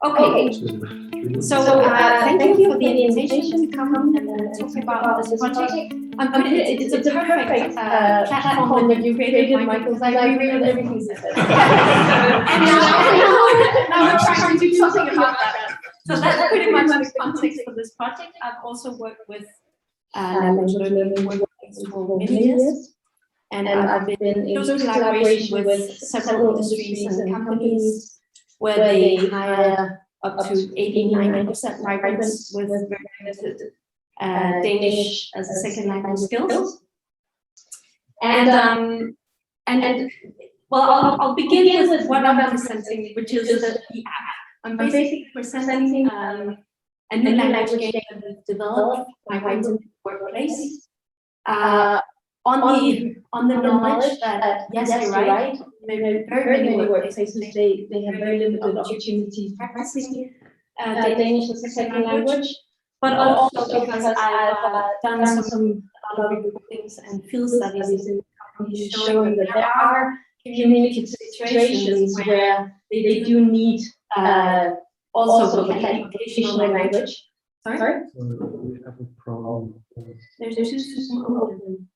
Okay, so thank you for the invitation to come and talk about this project. It's a perfect platform that you created, Michael, because I agree with everything you said. And now we're trying to do something about that. So that's pretty much the context for this project. I've also worked with language learning workplaces for many years. And I've been in close collaboration with several industries and companies where they hire up to 80–90% migrants with very limited Danish as a second language skills. And well, I'll begin with what I'm presenting, which is the app. I'm basically presenting a new language game that we've developed for migrants in the workplace. On the knowledge that, yes, you're right, very many workplaces, they have very limited opportunities for practicing Danish as a second language, but also because I've done some things and field studies in companies showing that there are community situations where they do need also educational language. Sorry? We have a problem. There's two systems.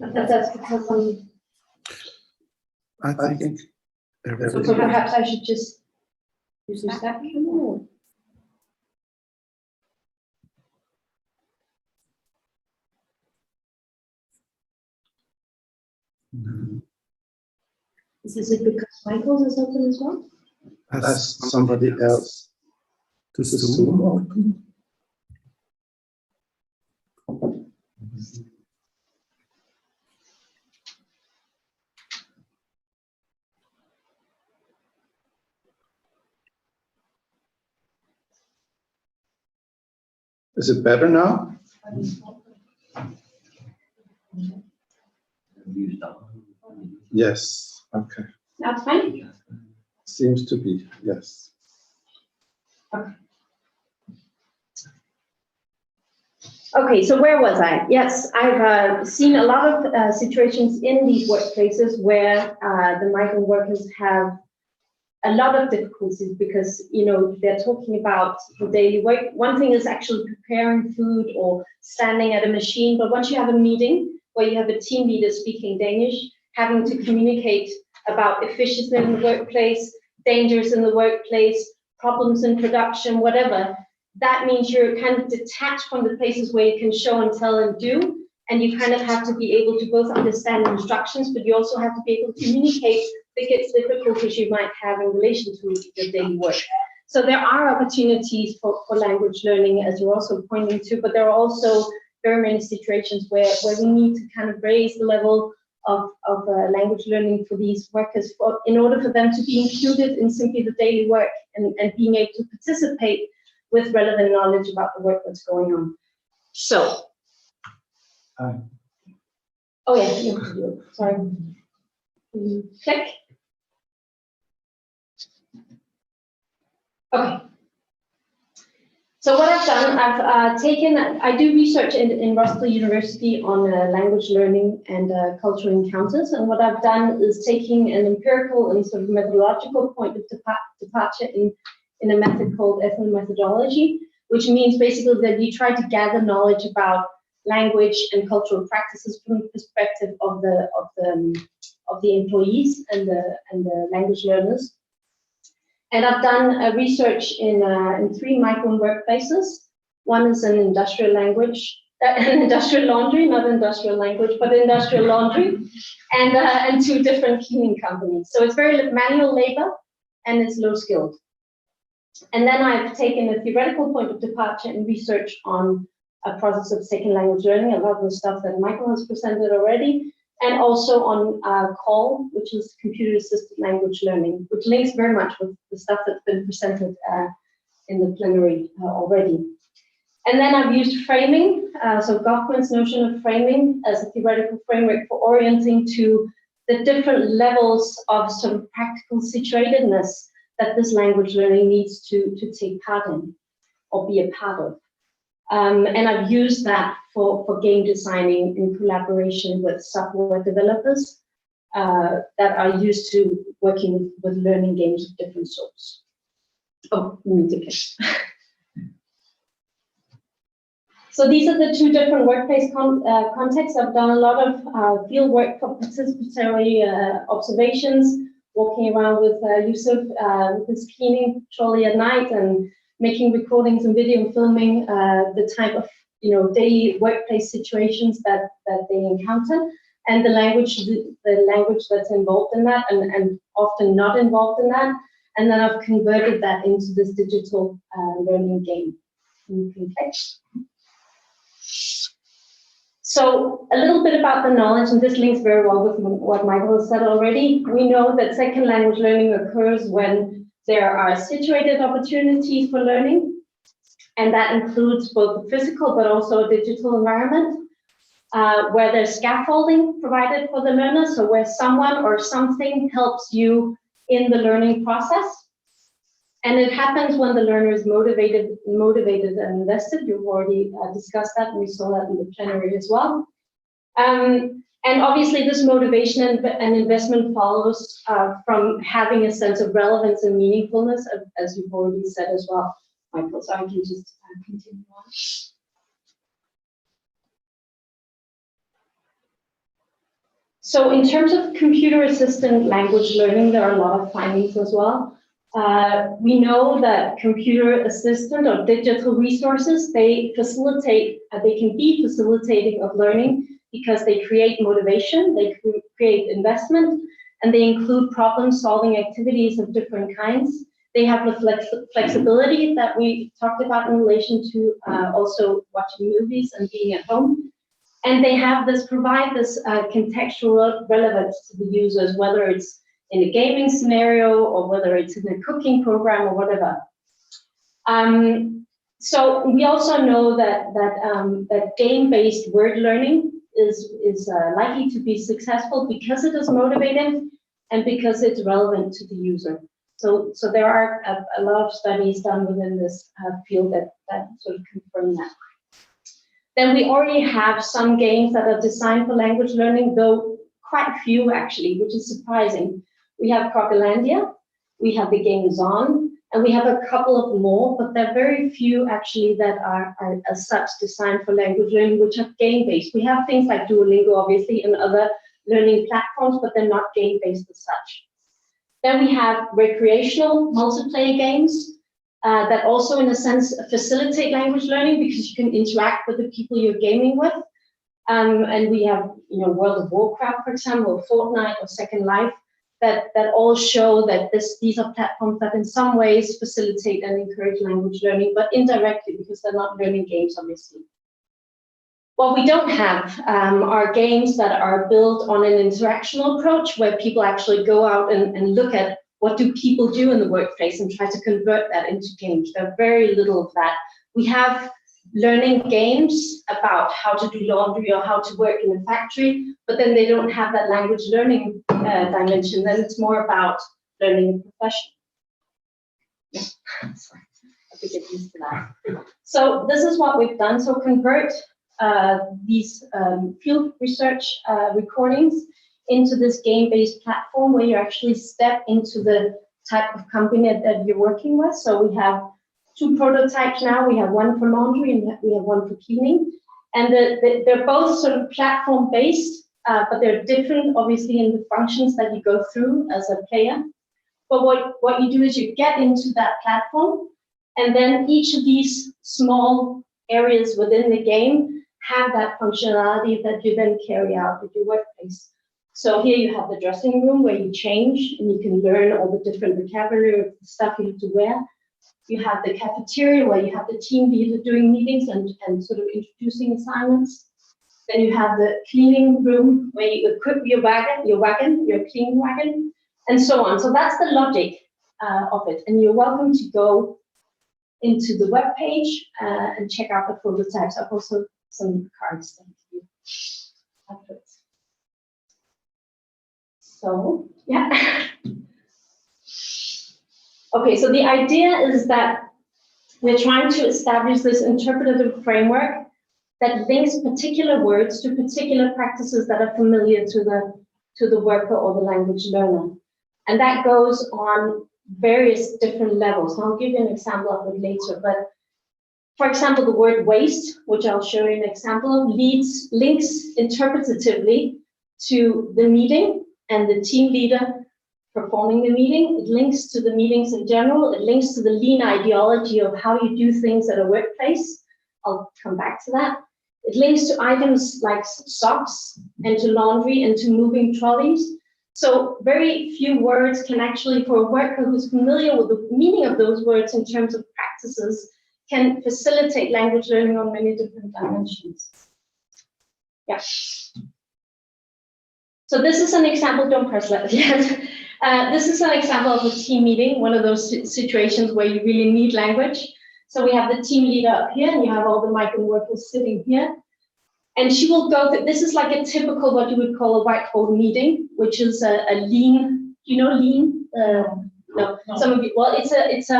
That's because I think so perhaps I should just use that. Is it because Michael's is open as well? has somebody else to Zoom open? Is it better now? Yes. Okay. That's fine. Seems to be, yes. Okay, so where was I? Yes, I've seen a lot of situations in these workplaces where the migrant workers have a lot of difficulties because, you know, they're talking about the daily work. One thing is actually preparing food or standing at a machine, but once you have a meeting where you have a team leader speaking Danish, having to communicate about efficiency in the workplace, dangers in the workplace, problems in production, whatever, that means you're kind of detached from the places where you can show and tell and do, and you kind of have to be able to both understand instructions, but you also have to be able to communicate the difficulties you might have in relation to your daily work. So there are opportunities for language learning, as you're also pointing to, but there are also very many situations where we need to kind of raise the level of language learning for these workers in order for them to be included in simply the daily work and being able to participate with relevant knowledge about the work that's going on. So, oh yeah, you have to do it. Sorry. Click. Okay. So what I've done, I do research in Roskilde University on language learning and cultural encounters. And what I've done is taking an empirical and sort of methodological point of departure in a method called ethnomethodology, which means basically that you try to gather knowledge about language and cultural practices from the perspective of the employees and the language learners. And I've done research in 3 migrant workplaces. One is an industrial language, an industrial laundry, not industrial language, but industrial laundry, and 2 different cleaning companies. So it's very manual labor and it's low skilled. And then I've taken a theoretical point of departure and research on a process of second language learning, a lot of the stuff that Michael has presented already, and also on CALL, which is computer-assisted language learning, which links very much with the stuff that's been presented in the plenary already. And then I've used framing, so Goffman's notion of framing as a theoretical framework for orienting to the different levels of sort of practical situatedness that this language learning needs to take part in or be a part of. And I've used that for game designing in collaboration with software developers that are used to working with learning games of different sorts. Oh, music. So these are the two different workplace contexts. I've done a lot of field work for participatory observations, walking around with Yusuf with his cleaning trolley at night and making recordings and video filming the type of daily workplace situations that they encounter, and the language that's involved in that, and often not involved in that. And then I've converted that into this digital learning game. You can click. So a little bit about the knowledge, and this links very well with what Michael has said already. We know that second language learning occurs when there are situated opportunities for learning, and that includes both the physical but also a digital environment, where there's scaffolding provided for the learner, so where someone or something helps you in the learning process. And it happens when the learner is motivated and invested. You've already discussed that, and we saw that in the plenary as well. And obviously, this motivation and investment follows from having a sense of relevance and meaningfulness, as you've already said as well, Michael. So I can just continue on. So in terms of computer-assisted language learning, there are a lot of findings as well. We know that computer-assisted or digital resources, they can be facilitating of learning because they create motivation, they create investment, and they include problem-solving activities of different kinds. They have the flexibility that we talked about in relation to also watching movies and being at home. And they provide this contextual relevance to the users, whether it's in a gaming scenario or whether it's in a cooking program or whatever. So we also know that game-based word learning is likely to be successful because it is motivating and because it's relevant to the user. So there are a lot of studies done within this field that sort of confirm that. Then we already have some games that are designed for language learning, though quite few actually, which is surprising. We have Crocodlandia, we have the game Zon, and we have a couple of more, but there are very few actually that are as such designed for language learning, which are game-based. We have things like Duolingo, obviously, and other learning platforms, but they're not game-based as such. Then we have recreational multiplayer games that also, in a sense, facilitate language learning because you can interact with the people you're gaming with. And we have, World of Warcraft, for example, or Fortnite or Second Life, that all show that these are platforms that in some ways facilitate and encourage language learning, but indirectly because they're not learning games, obviously. What we don't have are games that are built on an interactional approach where people actually go out and look at what do people do in the workplace and try to convert that into games. There's very little of that. We have learning games about how to do laundry or how to work in a factory, but then they don't have that language learning dimension. Then it's more about learning a profession. Yeah. Sorry, I have to get used to that. So this is what we've done. So convert these field research recordings into this game-based platform where you actually step into the type of company that you're working with. So we have two prototypes now. We have one for laundry and we have one for cleaning. And they're both sort of platform-based, but they're different, obviously, in the functions that you go through as a player. But what you do is you get into that platform, and then each of these small areas within the game have that functionality that you then carry out with your workplace. So here you have the dressing room where you change and you can learn all the different vocabulary of the stuff you have to wear. You have the cafeteria where you have the team leader doing meetings and sort of introducing assignments. Then you have the cleaning room where you equip your cleaning wagon, and so on. So that's the logic of it. And you're welcome to go into the web page and check out the prototypes. I've also some cards that you afterwards. So yeah. Okay, so the idea is that we're trying to establish this interpretative framework that links particular words to particular practices that are familiar to to the worker or the language learner. And that goes on various different levels. I'll give you an example of it later, but for example, the word waste, which I'll show you an example of, links interpretatively to the meeting and the team leader performing the meeting. It links to the meetings in general. It links to the lean ideology of how you do things at a workplace. I'll come back to that. It links to items like socks and to laundry and to moving trolleys. So very few words can actually, for a worker who's familiar with the meaning of those words in terms of practices, can facilitate language learning on many different dimensions. Yeah. So this is an example, don't press that yet. This is an example of a team meeting, one of those situations where you really need language. So we have the team leader up here, and you have all the migrant workers sitting here. And she will go through, this is like a typical, what you would call a whiteboard meeting, which is a lean, you know, lean? No, some of you, well, it's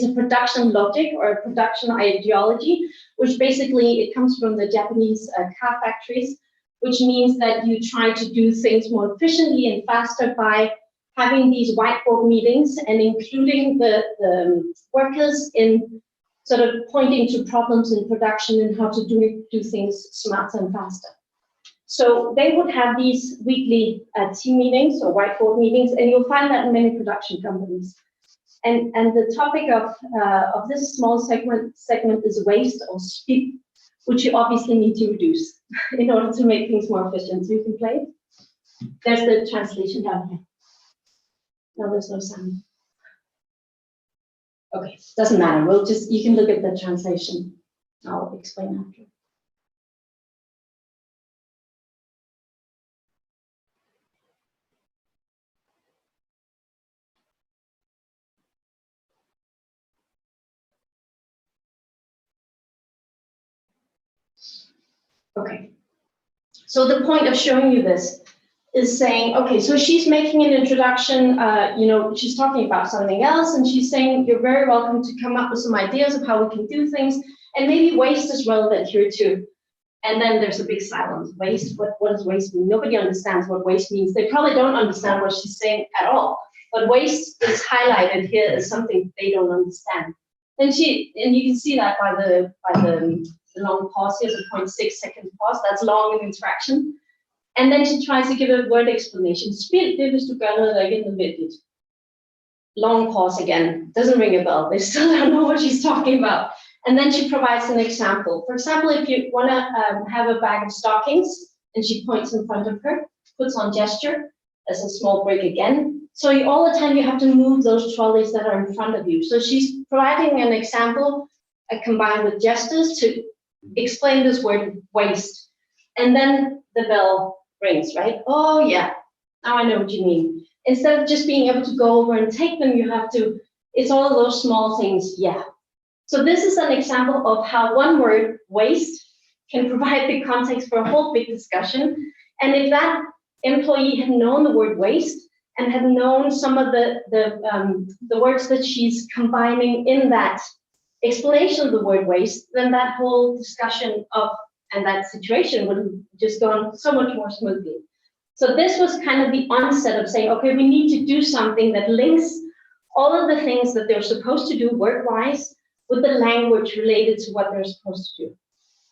a production logic or a production ideology, which basically, it comes from the Japanese car factories, which means that you try to do things more efficiently and faster by having these whiteboard meetings and including the workers in sort of pointing to problems in production and how to do things smarter and faster. So they would have these weekly team meetings or whiteboard meetings, and you'll find that in many production companies. And the topic of this small segment is waste or speed, which you obviously need to reduce in order to make things more efficient. So you can play it. There's the translation down here. No, there's no sound. Okay, doesn't matter. We'll just, you can look at the translation. I'll explain after. Okay, so the point of showing you this is saying, okay, so she's making an introduction, you know, she's talking about something else, and she's saying, you're very welcome to come up with some ideas of how we can do things, and maybe waste is relevant here too. And then there's a big silence. Waste, what does waste mean? Nobody understands what waste means. They probably don't understand what she's saying at all, but waste is highlighted here as something they don't understand. And you can see that by the long pause. Here's a 0.6-second pause. That's long in interaction. And then she tries to give a word explanation. Spild det, hvis du gør noget, der ikke er nødvendigt. Long pause again. Doesn't ring a bell. They still don't know what she's talking about. And then she provides an example. For example, if you want to have a bag of stockings, and she points in front of her, puts on gesture, as a small break again. So all the time you have to move those trolleys that are in front of you. So she's providing an example combined with gestures to explain this word waste. And then the bell rings, right? Oh yeah, now I know what you mean. Instead of just being able to go over and take them, you have to, it's all of those small things, yeah. So this is an example of how one word, waste, can provide the context for a whole big discussion. And if that employee had known the word waste and had known some of the words that she's combining in that explanation of the word waste, then that whole discussion and that situation would have just gone so much more smoothly. So this was kind of the onset of saying, okay, we need to do something that links all of the things that they're supposed to do work-wise with the language related to what they're supposed to do.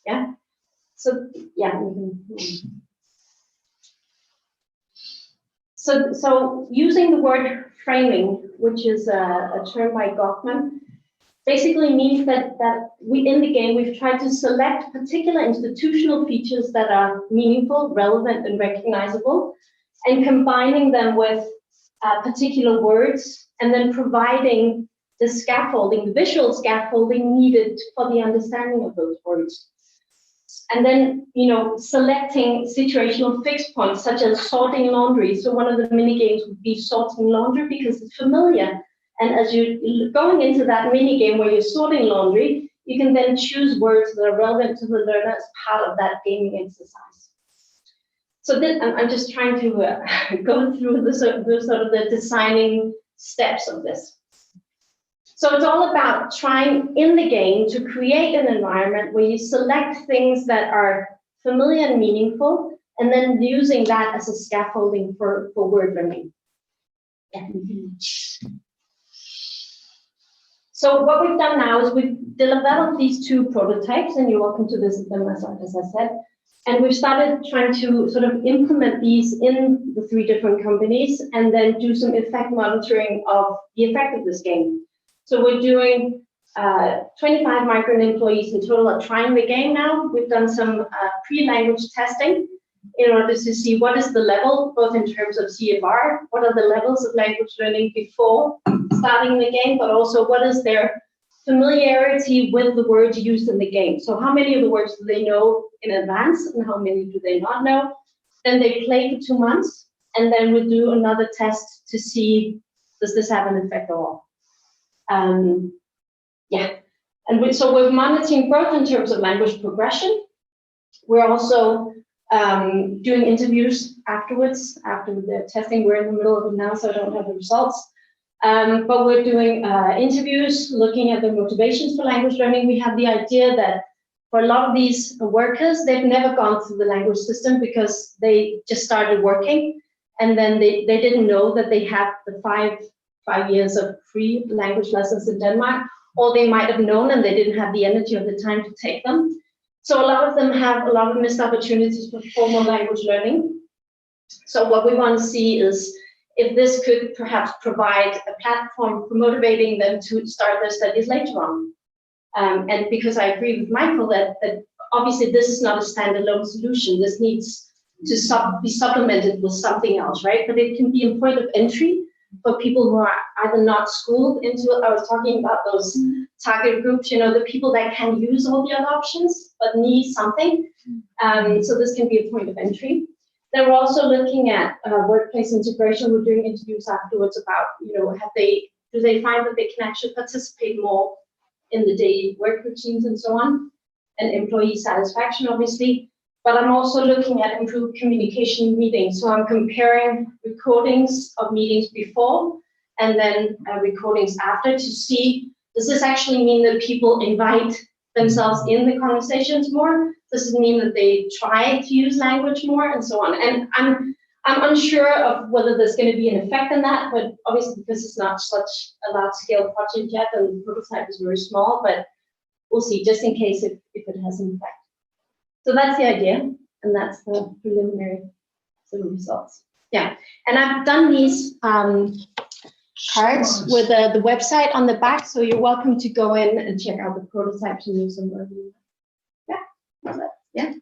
Yeah. So yeah. So using the word framing, which is a term by Goffman, basically means that we in the game we've tried to select particular institutional features that are meaningful, relevant, and recognizable, and combining them with particular words, and then providing the scaffolding, the visual scaffolding needed for the understanding of those words. And then, you know, selecting situational fixed points such as sorting laundry. So one of the mini games would be sorting laundry because it's familiar. And as you're going into that mini game where you're sorting laundry, you can then choose words that are relevant to the learner as part of that gaming exercise. So this, I'm just trying to go through the sort of the designing steps of this. So it's all about trying in the game to create an environment where you select things that are familiar and meaningful, and then using that as a scaffolding for word learning. Yeah. So what we've done now is we've developed these two prototypes, and you're welcome to visit them, as I said. And we've started trying to sort of implement these in the 3 different companies and then do some effect monitoring of the effect of this game. So we're doing 25 migrant employees in total are trying the game now. We've done some pre-language testing in order to see what is the level, both in terms of CFR, what are the levels of language learning before starting the game, but also what is their familiarity with the words used in the game. So how many of the words do they know in advance and how many do they not know? Then they play for 2 months, and then we do another test to see, does this have an effect at all? Yeah, and so we're monitoring both in terms of language progression. We're also doing interviews afterwards, after the testing. We're in the middle of it now, so I don't have the results. But we're doing interviews, looking at the motivations for language learning. We have the idea that for a lot of these workers, they've never gone through the language system because they just started working, and then they didn't know that they have the five years of free language lessons in Denmark, or they might have known and they didn't have the energy or the time to take them. So a lot of them have a lot of missed opportunities for formal language learning. So what we want to see is if this could perhaps provide a platform for motivating them to start their studies later on. And because I agree with Michael that obviously this is not a standalone solution, this needs to be supplemented with something else, right? But it can be a point of entry for people who are either not schooled into it. I was talking about those target groups, you know, the people that can use all the other options but need something. So this can be a point of entry. Then we're also looking at workplace integration. We're doing interviews afterwards about, you know, do they find that they can actually participate more in the daily work routines and so on, and employee satisfaction, obviously. But I'm also looking at improved communication in meetings. So I'm comparing recordings of meetings before and then recordings after to see, does this actually mean that people invite themselves in the conversations more? Does it mean that they try to use language more, and so on? And I'm unsure of whether there's going to be an effect in that, but obviously because it's not such a large-scale project yet, and the prototype is very small, but we'll see, just in case if it has an effect. So that's the idea, and that's the preliminary sort of results. Yeah, and I've done these cards with the website on the back, so you're welcome to go in and check out the prototypes and use them. Yeah, that's it. Yeah.